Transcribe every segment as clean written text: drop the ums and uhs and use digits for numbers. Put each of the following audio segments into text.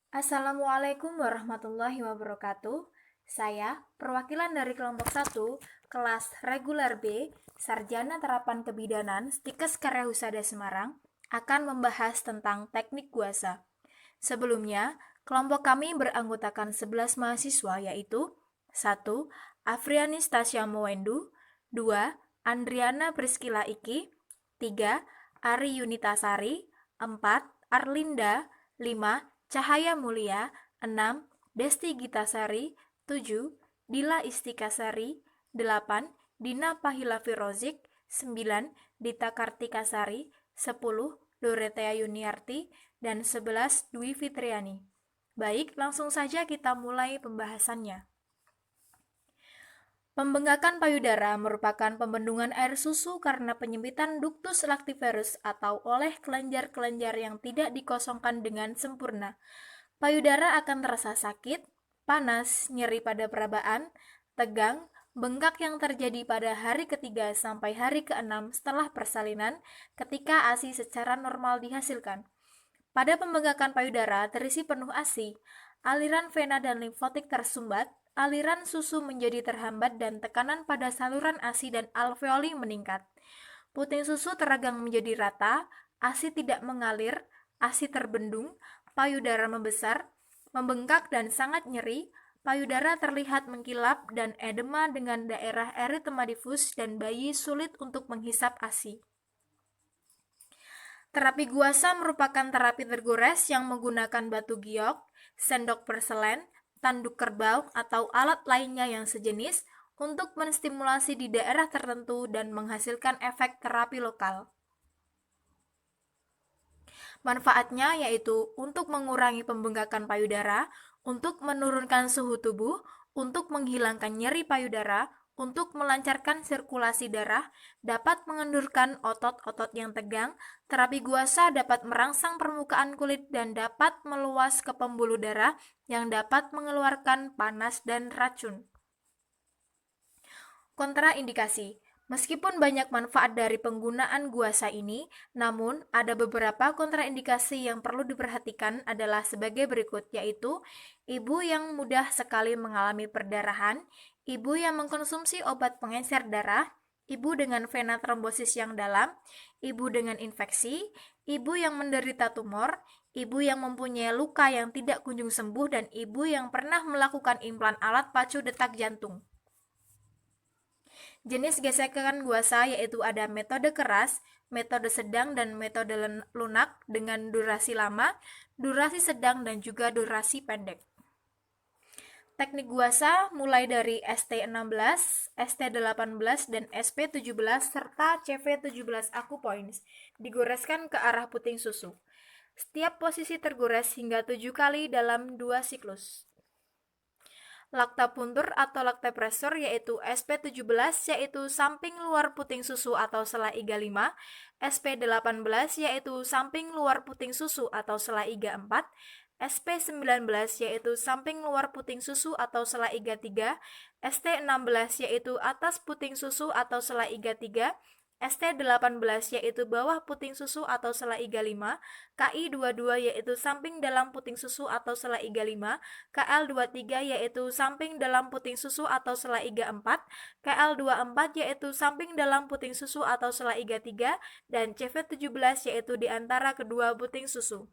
Assalamualaikum warahmatullahi wabarakatuh. Saya, perwakilan dari kelompok 1, kelas reguler B, Sarjana Terapan Kebidanan, Stikes Karya Husada Semarang, akan membahas tentang teknik guasa. Sebelumnya, kelompok kami beranggotakan 11 mahasiswa yaitu 1. Afriani Stasia Mowendu, 2. Andriana Priskila Iki, 3. Ari Yunitasari, 4. Arlinda, 5. Cahaya Mulia, 6. Desti Gitasari, 7. Dila Istikasari, 8. Dina Pahila Firozik, 9. Dita Kartikasari, 10. Dorothea Yuniarti, dan 11 Dwi Fitriani. Baik, langsung saja kita mulai pembahasannya. Pembengkakan payudara merupakan pembendungan air susu karena penyempitan ductus lactiferus atau oleh kelenjar-kelenjar yang tidak dikosongkan dengan sempurna. Payudara akan terasa sakit, panas, nyeri pada perabaan, tegang, bengkak yang terjadi pada hari ketiga sampai hari ke-6 setelah persalinan ketika ASI secara normal dihasilkan. Pada pembengkakan payudara terisi penuh ASI, aliran vena dan limfotik tersumbat, aliran susu menjadi terhambat dan tekanan pada saluran ASI dan alveoli meningkat. Puting susu teragang menjadi rata, ASI tidak mengalir, ASI terbendung, payudara membesar, membengkak dan sangat nyeri, payudara terlihat mengkilap dan edema dengan daerah eritema difus dan bayi sulit untuk menghisap ASI. Terapi guasa merupakan terapi tergores yang menggunakan batu giok, sendok perselen, tanduk kerbau, atau alat lainnya yang sejenis untuk menstimulasi di daerah tertentu dan menghasilkan efek terapi lokal. Manfaatnya yaitu untuk mengurangi pembengkakan payudara, untuk menurunkan suhu tubuh, untuk menghilangkan nyeri payudara, untuk melancarkan sirkulasi darah, dapat mengendurkan otot-otot yang tegang. Terapi guasa dapat merangsang permukaan kulit dan dapat meluas ke pembuluh darah yang dapat mengeluarkan panas dan racun. Kontraindikasi. Meskipun banyak manfaat dari penggunaan guasa ini, namun ada beberapa kontraindikasi yang perlu diperhatikan adalah sebagai berikut, yaitu ibu yang mudah sekali mengalami perdarahan, ibu yang mengkonsumsi obat pengencer darah, ibu dengan vena trombosis yang dalam, ibu dengan infeksi, ibu yang menderita tumor, ibu yang mempunyai luka yang tidak kunjung sembuh, dan ibu yang pernah melakukan implan alat pacu detak jantung. Jenis gesekan guasa yaitu ada metode keras, metode sedang, dan metode lunak dengan durasi lama, durasi sedang, dan juga durasi pendek. Teknik guasa mulai dari ST16, ST18, dan SP17 serta CV17 Acupoints digoreskan ke arah puting susu. Setiap posisi tergores hingga 7 kali dalam 2 siklus. Laktapuntur atau laktapresor yaitu SP17 yaitu samping luar puting susu atau sela iga 5, SP18 yaitu samping luar puting susu atau sela iga 4, SP19 yaitu samping luar puting susu atau sela iga 3, ST16 yaitu atas puting susu atau sela iga 3, ST18 yaitu bawah puting susu atau sela iga 5, KI22 yaitu samping dalam puting susu atau sela iga 5, KL23 yaitu samping dalam puting susu atau sela iga 4, KL24 yaitu samping dalam puting susu atau sela iga 3, dan CV17 yaitu di antara kedua puting susu.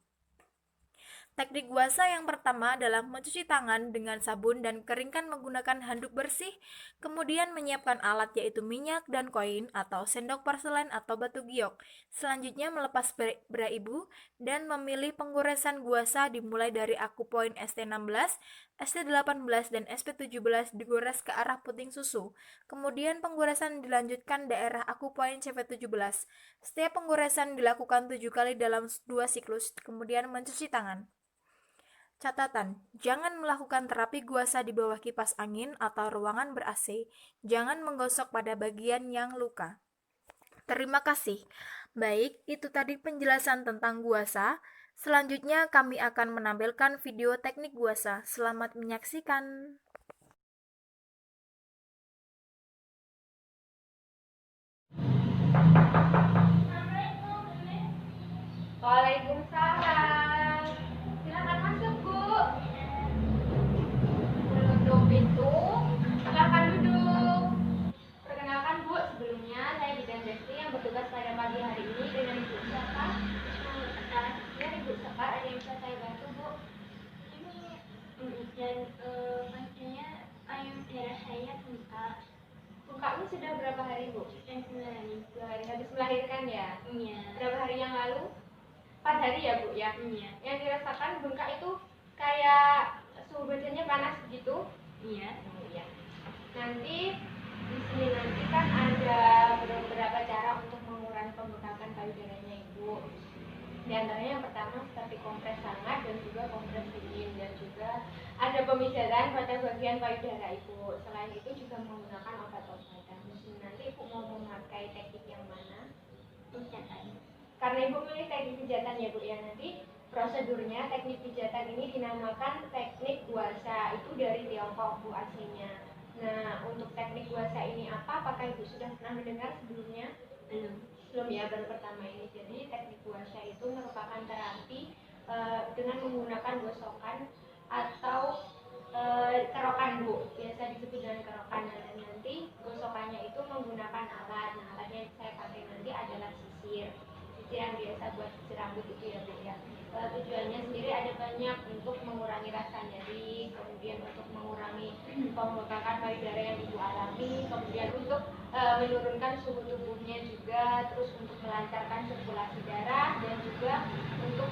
Teknik guasa yang pertama adalah mencuci tangan dengan sabun dan keringkan menggunakan handuk bersih, kemudian menyiapkan alat yaitu minyak dan koin atau sendok porselen atau batu giok. Selanjutnya melepas bra ibu dan memilih penggoresan guasa dimulai dari Acupoint ST16, ST18, dan SP17 digores ke arah puting susu. Kemudian penggoresan dilanjutkan daerah Acupoint CV17. Setiap penggoresan dilakukan 7 kali dalam 2 siklus, kemudian mencuci tangan. Catatan, jangan melakukan terapi guasa di bawah kipas angin atau ruangan ber-AC. Jangan menggosok pada bagian yang luka. Terima kasih. Baik, itu tadi penjelasan tentang guasa. Selanjutnya kami akan menampilkan video teknik guasa. Selamat menyaksikan. Waalaikumsalam. Silakan masuk, Bu. Dan pastinya payudara saya bengkak. Bengkaknya sudah berapa hari, Bu? Sudah 2 hari. 2 hari habis melahirkan ya? Iya. Berapa hari yang lalu? 4 hari ya, Bu ya? Iya. Yang dirasakan bengkak itu kayak suhu badannya panas gitu? Iya. Oh iya. Nanti di sini nanti kan ada beberapa cara untuk mengurangi pembengkakan payudaranya Ibu. Di antaranya yang pertama seperti kompres hangat dan juga kompres dingin, dan juga ada pemijatan pada bagian payudara Ibu. Selain itu juga menggunakan obat-obatan. Di sini nanti Ibu mau memakai teknik yang mana? Pijatan. Karena Ibu pilih teknik pijatan ya Bu ya, nanti prosedurnya teknik pijatan ini dinamakan teknik guasa, itu dari Tiongkok Bu aslinya. Nah, untuk teknik guasa ini apa? Apakah Ibu sudah pernah mendengar sebelumnya? Belum ya, baru pertama ini. Jadi teknik guasa itu merupakan terapi dengan menggunakan gosokan atau kerokan Bu, biasa disebut dengan kerokan. Dan nanti gosokannya itu menggunakan alat. Nah, alatnya yang saya pakai nanti adalah sisir yang biasa buat sisir rambut itu ya Bu ya. Tujuannya sendiri ada banyak, untuk mengurangi rasa nyeri, kemudian untuk mengurangi pembengkakan payudara yang Ibu alami, kemudian untuk menurunkan suhu tubuhnya juga, terus untuk melancarkan sirkulasi darah, dan juga untuk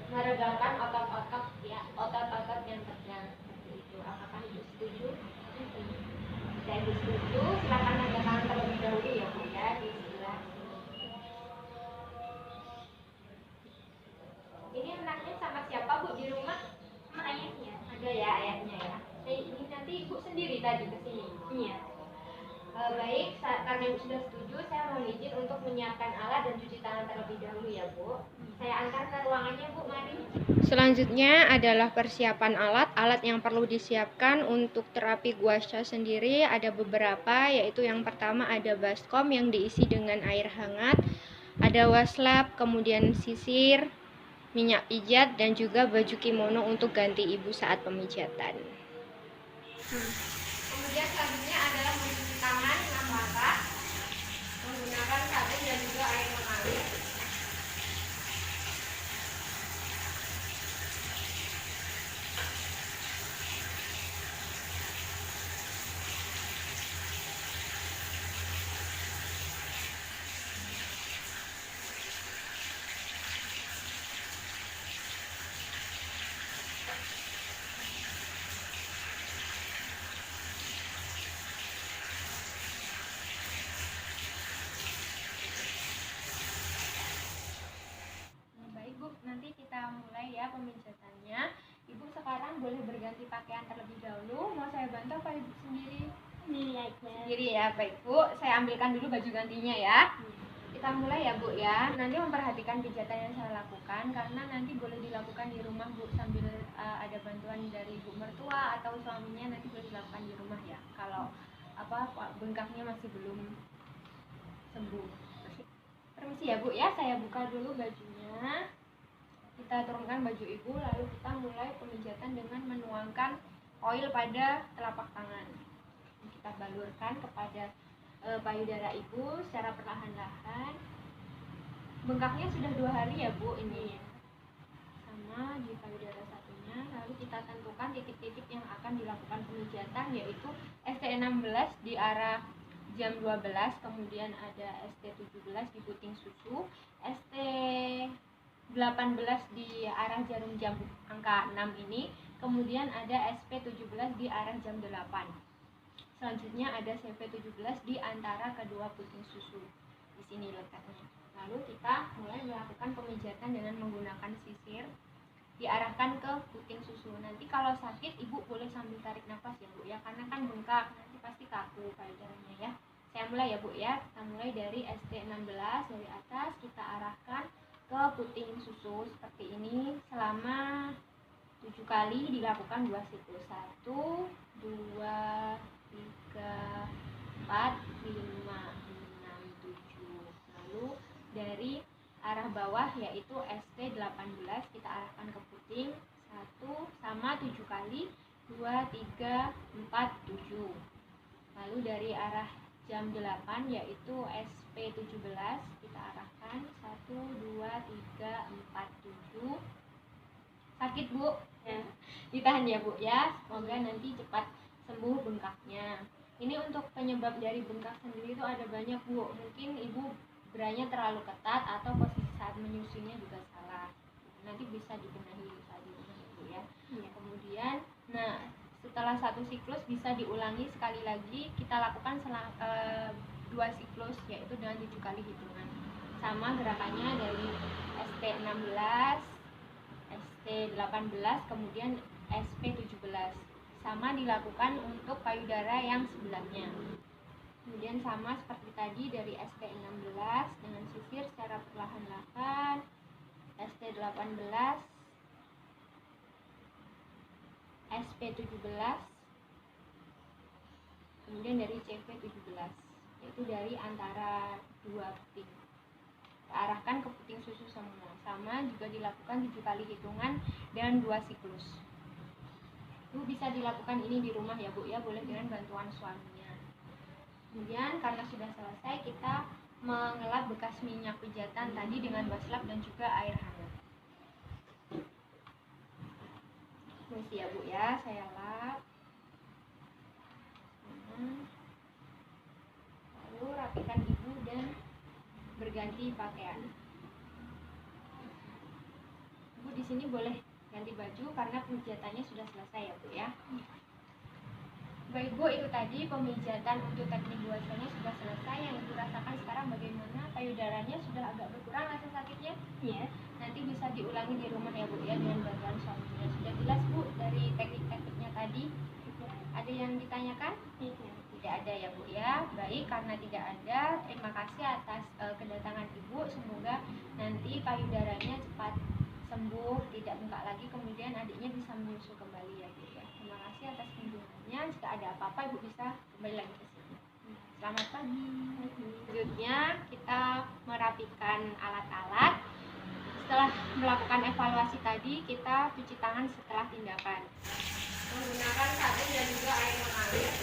meregangkan otot-otot ya, otot-otot yang tegang seperti itu. Apakah Ibu setuju? Jika Ibu setuju, silakan tanda tangan terlebih dahulu ya Bu ya, di sebelah sini. Ini anaknya sama siapa Bu di rumah? Sama ayahnya. Ada ya ayahnya ya. Ini nanti Ibu sendiri tadi ke sini? Iya. Baik, karena Ibu sudah setuju, saya mohon izin untuk menyiapkan alat dan cuci tangan terlebih dahulu ya Bu. Saya antar ke ruangannya Bu, mari. Selanjutnya adalah persiapan alat yang perlu disiapkan untuk terapi guasha sendiri. Ada beberapa, yaitu yang pertama ada baskom yang diisi dengan air hangat, ada waslap, kemudian sisir, minyak pijat, dan juga baju kimono untuk ganti Ibu saat pemijatan. Kemudian selanjutnya adalah mencuci tangan 6 langkah menggunakan sabun dan juga air mengalir. Baik Bu, nanti kita mulai ya pemijatannya. Ibu sekarang boleh berganti pakaian terlebih dahulu. Mau saya bantu apa Ibu sendiri? Sendiri aja. Sendiri ya, baik Bu. Saya ambilkan dulu baju gantinya ya. Kita mulai ya Bu ya. Nanti memperhatikan pijatan yang saya lakukan, karena nanti boleh dilakukan di rumah Bu, sambil ada bantuan dari Ibu mertua atau suaminya, nanti boleh dilakukan di rumah ya. Kalau bengkaknya masih belum sembuh. Permisi ya Bu ya, saya buka dulu bajunya. Kita turunkan baju Ibu, lalu kita mulai pemijatan dengan menuangkan oil pada telapak tangan. Kita balurkan kepada payudara Ibu secara perlahan-lahan. Bengkaknya sudah 2 hari ya Bu ini, sama di payudara satunya. Lalu kita tentukan titik-titik yang akan dilakukan pemijatan, yaitu ST16 di arah jam 12, kemudian ada ST17 di puting susu, ST18 di arah jarum jam angka 6 ini, kemudian ada SP17 di arah jam 8. Selanjutnya ada CV17 di antara kedua puting susu. Di sini letaknya. Lalu kita mulai melakukan pemijatan dengan menggunakan sisir, diarahkan ke puting susu. Nanti kalau sakit Ibu boleh sambil tarik nafas ya Bu ya, karena kan bengkak, nanti pasti kaku payudaranya ya. Saya mulai ya Bu ya. Kita mulai dari ST16, dari atas kita arahkan ke puting susu seperti ini selama 7 kali, dilakukan 2 siklus. 1, 2, 3, 4, 5, 6, 7. Lalu dari arah bawah yaitu ST18 kita arahkan ke puting 1 sama 7 kali, 2, 3, 4, 7. Lalu dari arah jam 8 yaitu SP17 kita arahkan 1, 2, 3, 4, 7. Sakit Bu? Ya. Ditahan ya Bu ya, semoga nanti cepat sembuh bengkaknya. Ini untuk penyebab dari bengkak sendiri itu ada banyak Bu. Mungkin Ibu beranya terlalu ketat atau posisi saat menyusunya juga salah. Nanti bisa dibenahi saat di rumah ya Bu ya. Kemudian, nah setelah satu siklus bisa diulangi sekali lagi. Kita lakukan 2 siklus, yaitu dengan 7 kali hitungan. Sama gerakannya dari ST16, ST18, kemudian SP17. Sama dilakukan untuk payudara yang sebelahnya. Kemudian sama seperti tadi dari ST16 dengan sisir secara perlahan-lahan, ST18, SP17, kemudian dari CV17, yaitu dari antara dua puting. Kita arahkan ke puting susu semua. Sama juga dilakukan 7 kali hitungan dan 2 siklus. Ibu bisa dilakukan ini di rumah ya Bu ya, boleh dengan bantuan suaminya. Kemudian karena sudah selesai, kita mengelap bekas minyak pijatan tadi dengan baslap dan juga air hangat. Mesti ya Bu ya, saya lap. Lalu rapikan Ibu dan berganti pakaian. Ibu di sini boleh ganti baju karena pemijatannya sudah selesai ya Bu ya. Baik Bu, itu tadi pemijatan untuk teknik guasanya sudah selesai. Yang Ibu rasakan sekarang bagaimana? Payudaranya sudah agak berkurang rasa sakitnya? Iya. Nanti bisa diulangi di rumah ya Bu ya dengan bantuan suaminya. Sudah jelas Bu dari teknik-tekniknya tadi? Ada yang ditanyakan? Iya. Tidak ada ya Bu ya. Baik, karena tidak ada, terima kasih atas kedatangan Ibu. Semoga nanti payudaranya cepat sembuh, tidak bengkak lagi, kemudian adiknya bisa menyusu kembali ya Bu ya. Terima kasih atas kunjungannya. Jika ada apa-apa Ibu bisa kembali lagi ke sini. Selamat pagi. Selanjutnya kita merapikan alat-alat. Setelah melakukan evaluasi tadi, kita cuci tangan setelah tindakan menggunakan sabun dan juga air mengalir.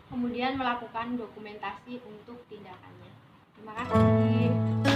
Kemudian melakukan dokumentasi untuk tindakannya. Terima kasih.